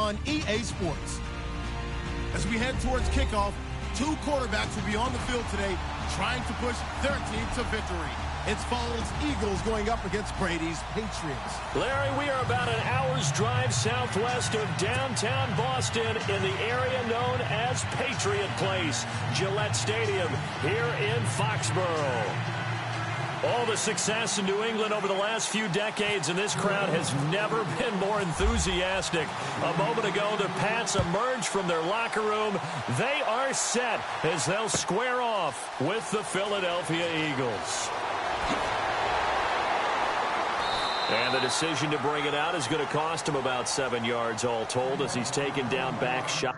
on EA Sports. As we head towards kickoff, two quarterbacks will be on the field today trying to push their team to victory. It's Falls Eagles going up against Brady's Patriots. Larry, we are about an hour's drive southwest of downtown Boston in the area known as Patriot Place, Gillette Stadium here in Foxborough. All the success in New England over the last few decades, and this crowd has never been more enthusiastic. A moment ago, the Pats emerged from their locker room. They are set as they'll square off with the Philadelphia Eagles. And the decision to bring it out is going to cost him about 7 yards all told as he's taken down back shot.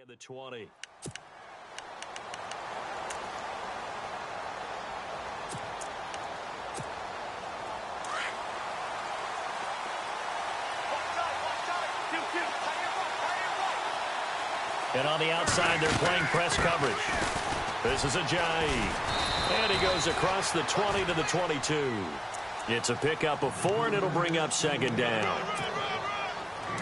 Of the 20. And on the outside, they're playing press coverage. This is Ajayi. And he goes across the 20 to the 22. It's a pickup of 4, and it'll bring up second down.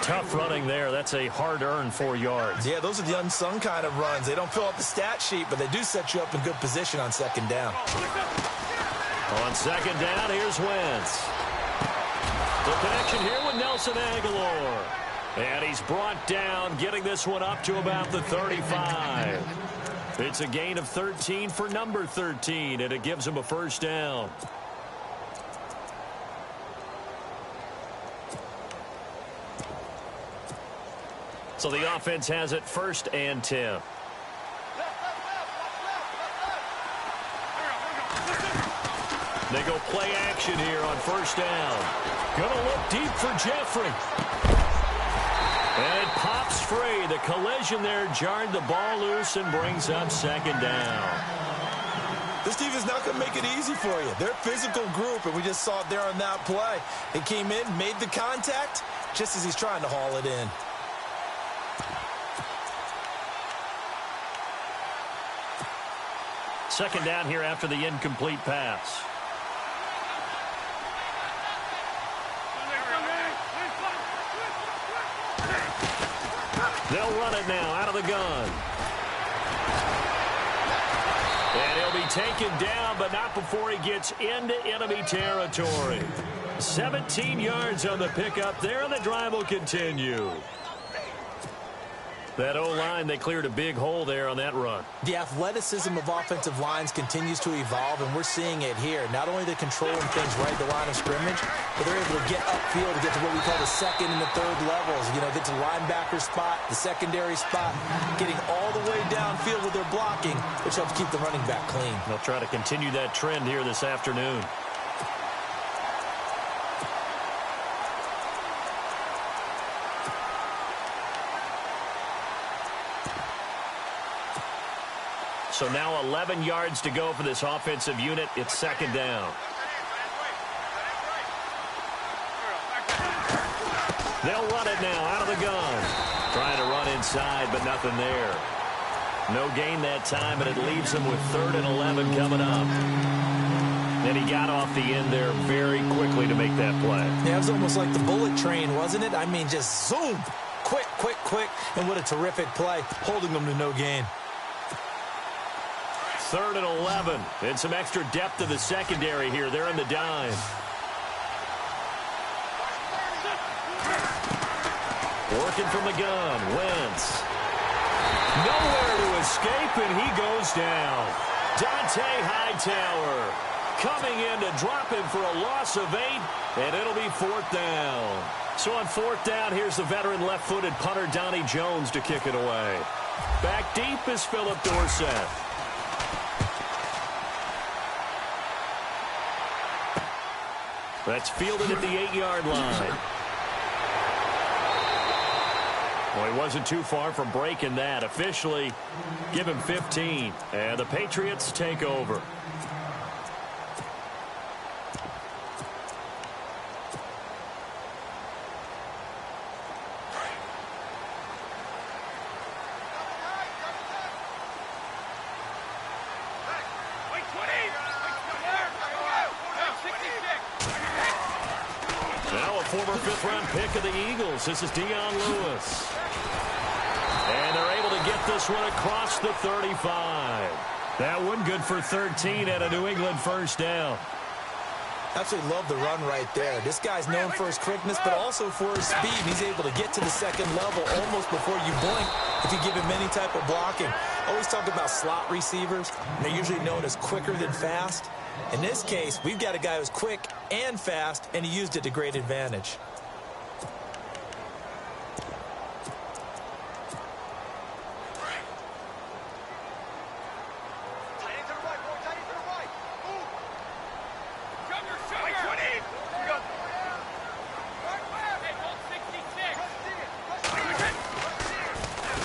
Tough running there. That's a hard-earned 4 yards. Yeah, those are the unsung kind of runs. They don't fill out the stat sheet, but they do set you up in good position on second down. On second down, here's Wentz. The connection here with Nelson Aguilar. And he's brought down, getting this one up to about the 35. It's a gain of 13 for number 13, and it gives him a first down. So the offense has it 1st and 10. They go play action here on 1st down. Gonna look deep for Jeffrey. And it pops free. The collision there jarred the ball loose and brings up second down. This defense is not going to make it easy for you. They're a physical group, and we just saw it there on that play. He came in, made the contact, just as he's trying to haul it in. Second down here after the incomplete pass. They'll run it now out of the gun. And he'll be taken down, but not before he gets into enemy territory. 17 yards on the pickup there, and the drive will continue. That O-line, they cleared a big hole there on that run. The athleticism of offensive lines continues to evolve, and we're seeing it here. Not only they're controlling things right at the line of scrimmage, but they're able to get upfield to get to what we call the second and the third levels. You know, get to the linebacker spot, the secondary spot, getting all the way downfield with their blocking, which helps keep the running back clean. They'll try to continue that trend here this afternoon. So now 11 yards to go for this offensive unit. It's second down. They'll run it now out of the gun. Trying to run inside, but nothing there. No gain that time, and it leaves them with 3rd and 11 coming up. And he got off the end there very quickly to make that play. Yeah, it was almost like the bullet train, wasn't it? I mean, just zoom. Quick, quick, quick. And what a terrific play, holding them to no gain. 3rd and 11. And some extra depth to the secondary here. They're in the dime. Working from the gun. Wentz. Nowhere to escape, and he goes down. Dante Hightower coming in to drop him for a loss of 8, and it'll be 4th down. So on 4th down, here's the veteran left-footed punter Donnie Jones to kick it away. Back deep is Philip Dorsett. That's fielded at the 8-yard line. Well, he wasn't too far from breaking that. Officially, give him 15. And the Patriots take over. Now a former 5th-round pick of the Eagles. This is Dion Lewis. And they're able to get this one across the 35. That one good for 13 at a New England first down. Absolutely love the run right there. This guy's known for his quickness, but also for his speed. He's able to get to the second level almost before you blink if you give him any type of blocking. I always talk about slot receivers. They're usually known as quicker than fast. In this case, we've got a guy who's quick and fast, and he used it to great advantage.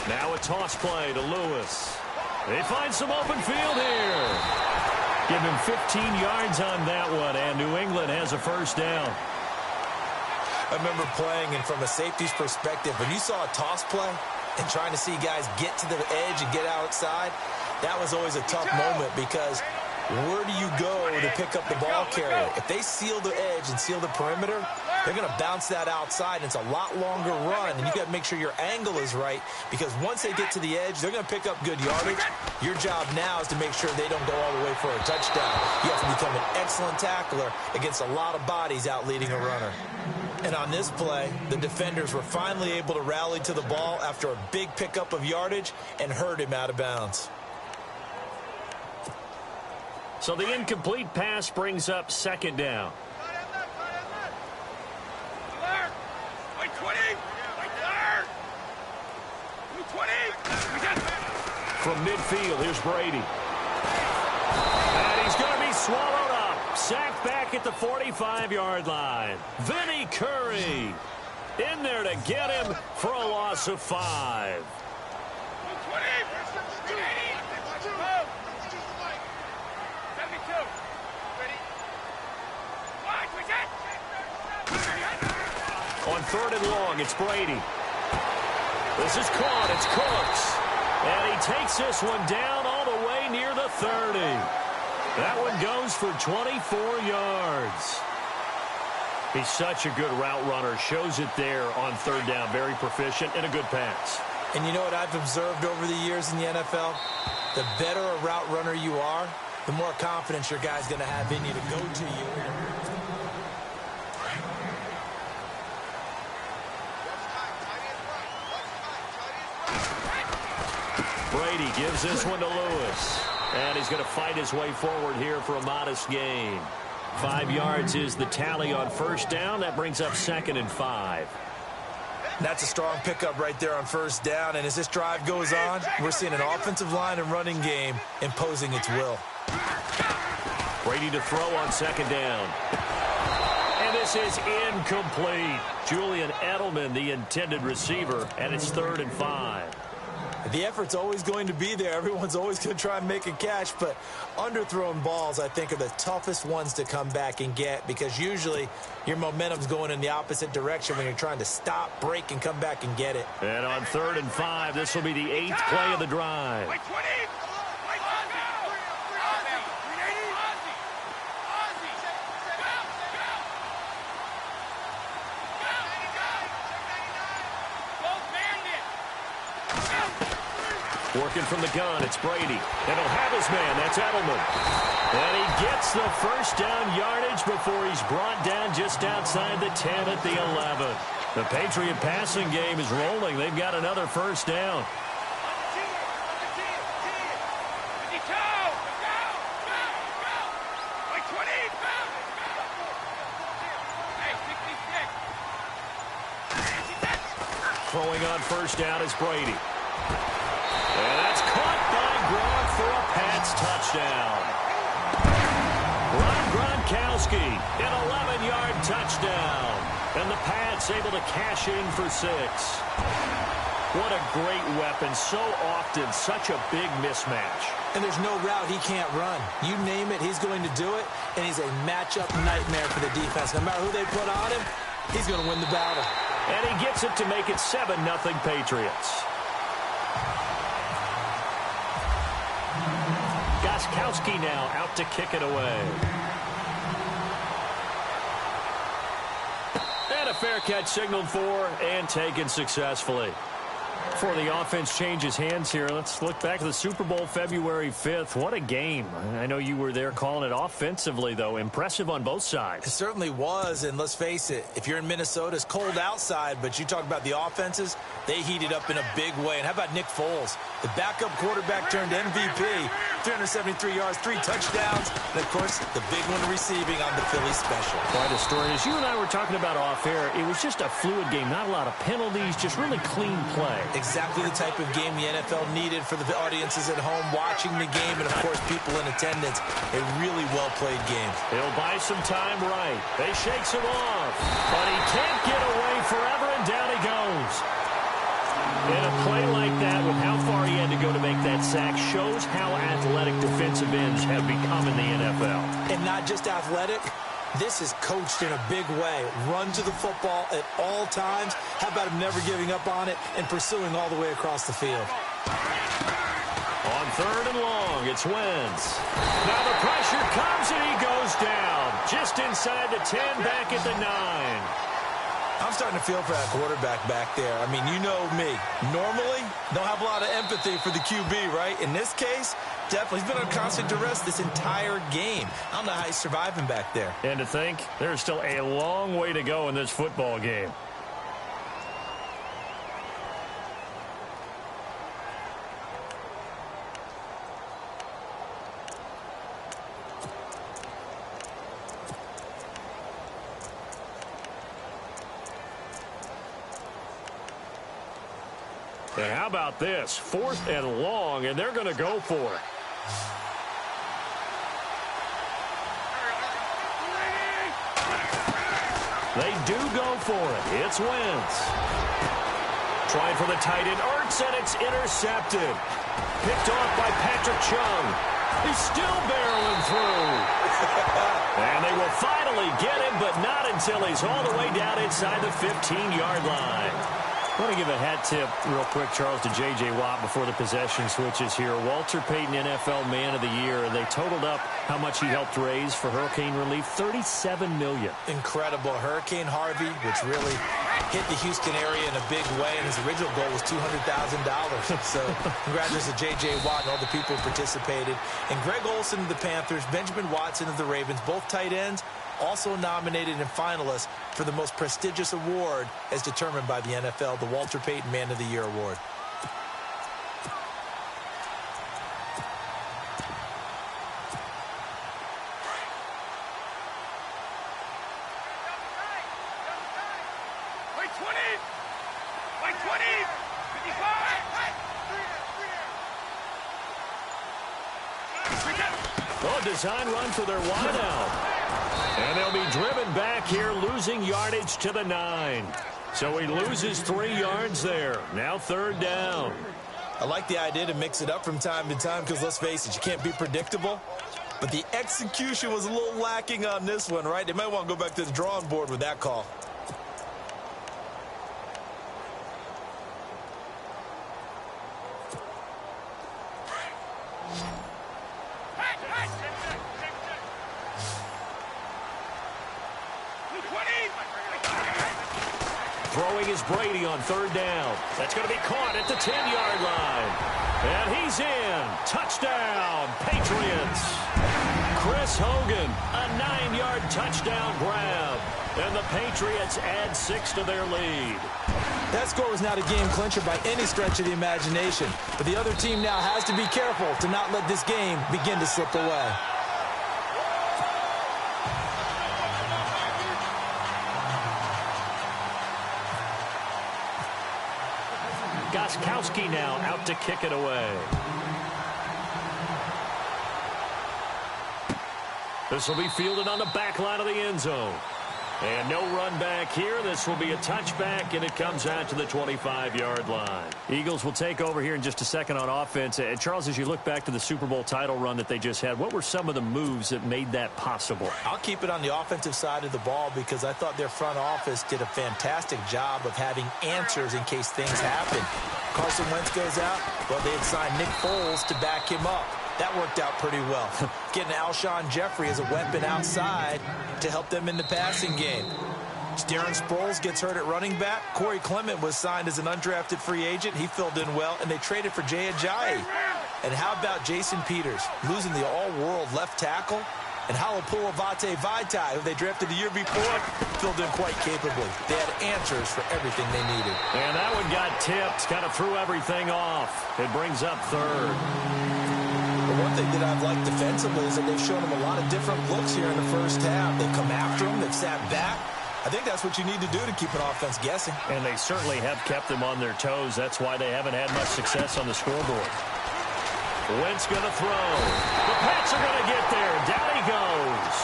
Now a toss play to Lewis. They find some open field here. Give him 15 yards on that one, and New England has a first down. I remember playing, and from a safety's perspective, when you saw a toss play and trying to see guys get to the edge and get outside, that was always a tough moment because where do you go to pick up the ball carrier? If they seal the edge and seal the perimeter, they're going to bounce that outside, and it's a lot longer run, and you got to make sure your angle is right because once they get to the edge, they're going to pick up good yardage. Your job now is to make sure they don't go all the way for a touchdown. You have to become an excellent tackler against a lot of bodies out leading a runner. And on this play, the defenders were finally able to rally to the ball after a big pickup of yardage and hurt him out of bounds. So the incomplete pass brings up second down. From midfield, here's Brady. And he's going to be swallowed up. Sacked back at the 45-yard line. Vinny Curry in there to get him for a loss of 5. On 3rd and long, it's Brady. This is caught. It's Cooks. And he takes this one down all the way near the 30. That one goes for 24 yards. He's such a good route runner. Shows it there on 3rd down. Very proficient and a good pass. And you know what I've observed over the years in the NFL? The better a route runner you are, the more confidence your guy's going to have in you to go to you. Brady gives this one to Lewis. And he's going to fight his way forward here for a modest gain. 5 yards is the tally on first down. That brings up 2nd and 5. That's a strong pickup right there on first down. And as this drive goes on, we're seeing an offensive line and running game imposing its will. Brady to throw on 2nd down. And this is incomplete. Julian Edelman, the intended receiver, and it's 3rd and 5. The effort's always going to be there. Everyone's always going to try and make a catch, but underthrown balls, I think, are the toughest ones to come back and get because usually your momentum's going in the opposite direction when you're trying to stop, break, and come back and get it. And on 3rd and 5, this will be the 8th play of the drive. Working from the gun, it's Brady. And he'll have his man, that's Edelman. And he gets the first down yardage before he's brought down just outside the 10 at the 11. The Patriot passing game is rolling. They've got another first down. Throwing on first down is Brady. And that's caught by Gronk for a Pats touchdown. Gronkowski, an 11-yard touchdown. And the Pats able to cash in for 6. What a great weapon. So often, such a big mismatch. And there's no route he can't run. You name it, he's going to do it. And he's a matchup nightmare for the defense. No matter who they put on him, he's going to win the battle. And he gets it to make it 7-0 Patriots. Gronkowski now out to kick it away. And a fair catch signaled for and taken successfully. Before the offense changes hands here, let's look back at the Super Bowl February 5th. What a game. I know you were there calling it offensively, though. Impressive on both sides. It certainly was, and let's face it, if you're in Minnesota, it's cold outside, but you talk about the offenses, they heated up in a big way. And how about Nick Foles? The backup quarterback turned MVP, 373 yards, 3 touchdowns, and, of course, the big one receiving on the Philly special. Quite a story. As you and I were talking about off air, it was just a fluid game, not a lot of penalties, just really clean play. Exactly the type of game the NFL needed for the audiences at home watching the game and, of course, people in attendance. A really well-played game. He'll buy some time right. They shakes him off, but he can't get away forever, and down he goes. And a play like that, with how far he had to go to make that sack, shows how athletic defensive ends have become in the NFL. And not just athletic. This is coached in a big way. Run to the football at all times. How about him never giving up on it and pursuing all the way across the field? On 3rd and long, it's Wentz. Now the pressure comes and he goes down. Just inside the 10, back at the 9. I'm starting to feel for that quarterback back there. I mean, you know me. Normally, don't have a lot of empathy for the QB, right? In this case, definitely. He's been on constant duress this entire game. I don't know how he's surviving back there. And to think, there's still a long way to go in this football game. And how about this? 4th and long, and they're going to go for it. They do go for it. It's Wentz. Trying for the tight end, Ertz, and it's intercepted. Picked off by Patrick Chung. He's still barreling through. And they will finally get him, but not until he's all the way down inside the 15-yard line. I want to give a hat tip real quick, Charles, to J.J. Watt before the possession switches here. Walter Payton, NFL Man of the Year. They totaled up how much he helped raise for hurricane relief, $37 million. Incredible. Hurricane Harvey, which really hit the Houston area in a big way, and his original goal was $200,000. So congratulations to J.J. Watt and all the people who participated. And Greg Olsen of the Panthers, Benjamin Watson of the Ravens, both tight ends, also nominated and finalists for the most prestigious award as determined by the NFL, the Walter Payton Man of the Year Award. Oh, design run for their wideout. And they'll be driven back here, losing yardage to the 9. So he loses 3 yards there. Now 3rd down. I like the idea to mix it up from time to time because, let's face it, you can't be predictable. But the execution was a little lacking on this one, right? They might want to go back to the drawing board with that call. Throwing is Brady on third down. That's going to be caught at the 10-yard line. And he's in. Touchdown, Patriots. Chris Hogan, a 9-yard touchdown grab. And the Patriots add 6 to their lead. That score was not a game clincher by any stretch of the imagination. But the other team now has to be careful to not let this game begin to slip away. Gostkowski now out to kick it away. This will be fielded on the back line of the end zone. And no run back here. This will be a touchback, and it comes out to the 25-yard line. Eagles will take over here in just a second on offense. And Charles, as you look back to the Super Bowl title run that they just had, what were some of the moves that made that possible? I'll keep it on the offensive side of the ball because I thought their front office did a fantastic job of having answers in case things happen. Carson Wentz goes out. Well, they had signed Nick Foles to back him up. That worked out pretty well. Getting Alshon Jeffrey as a weapon outside to help them in the passing game. Darren Sproles gets hurt at running back. Corey Clement was signed as an undrafted free agent. He filled in well, and they traded for Jay Ajayi. And how about Jason Peters, losing the all-world left tackle? And Halapoulivaati Vaitai, who they drafted the year before, filled in quite capably. They had answers for everything they needed. And that one got tipped, kind of threw everything off. It brings up third. One thing that I've liked defensively is that they've shown him a lot of different looks here in the first half. They've come after him. They've sat back. I think that's what you need to do to keep an offense guessing. And they certainly have kept them on their toes. That's why they haven't had much success on the scoreboard. Wentz going to throw. The Pats are going to get there. Down he goes.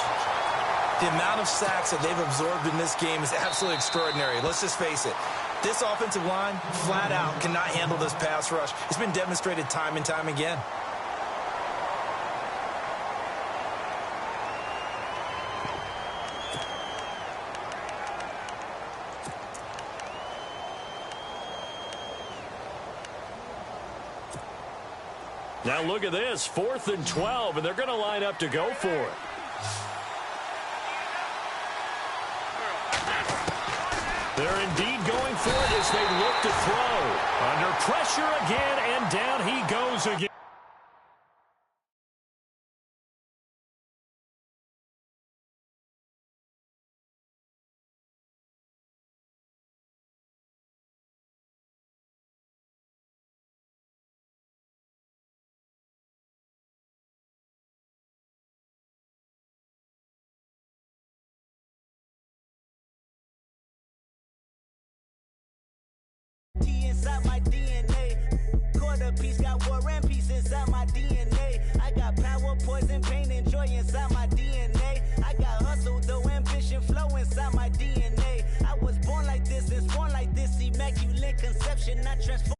The amount of sacks that they've absorbed in this game is absolutely extraordinary. Let's just face it. This offensive line, flat out, cannot handle this pass rush. It's been demonstrated time and time again. Now look at this, 4th and 12, and they're going to line up to go for it. They're indeed going for it as they look to throw. Under pressure again, and down he goes again. Inside my DNA, quarter piece got war and peace inside my DNA. I got power, poison, pain, and joy inside my DNA. I got hustle, though ambition, flow inside my DNA. I was born like this, and born like this, immaculate conception, not transformed.